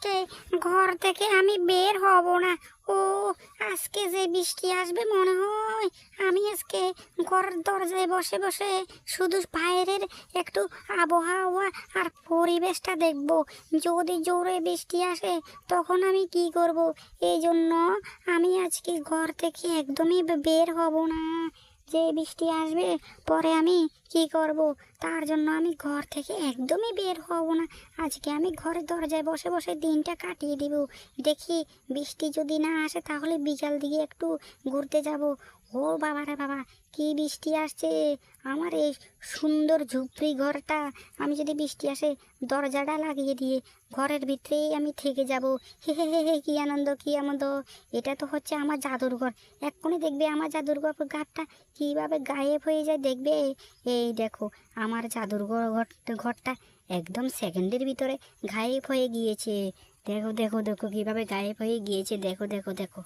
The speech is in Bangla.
আজকে ঘর থেকে আমি বের হব না। ও আজকে যে বৃষ্টি আসবে মনে হয়। আমি আজকে ঘরের দরজায় বসে বসে শুধু বাইরের একটু আবহাওয়া আর পরিবেশটা দেখব। যদি জোরে বৃষ্টি আসে তখন আমি কি করব? এই জন্য আমি আজকে ঘর থেকে একদমই বের হব না। যে বৃষ্টি আসবে পরে আমি কি করব? তার জন্য আমি ঘর থেকে একদমই বের হব না। আজকে আমি ঘরের দরজায় বসে বসে দিনটা কাটিয়ে দিব। দেখি বৃষ্টি যদি না আসে তাহলে বিকাল দিকে একটু ঘুরতে যাব। ও বাবা রে বাবা, কি বৃষ্টি আসছে! আমার এই সুন্দর ঝুপড়ি ঘরটা আমি যদি বৃষ্টি আসে দরজাটা লাগিয়ে দিয়ে ঘরের ভিতরেই আমি থেকে যাব। হে হে হে হে, কি আনন্দ কি আনন্দ! এটা তো হচ্ছে আমার জাদুর ঘর। এক্ষুনি দেখবে আমার জাদুর ঘরটা কীভাবে গায়েব হয়ে যায় দেখবে। এই দেখো, আমার জাদুর ঘরটা একদম সেকেন্ডের ভিতরে গায়েব হয়ে গিয়েছে। দেখো দেখো দেখো কীভাবে গায়েব হয়ে গিয়েছে, দেখো দেখো দেখো।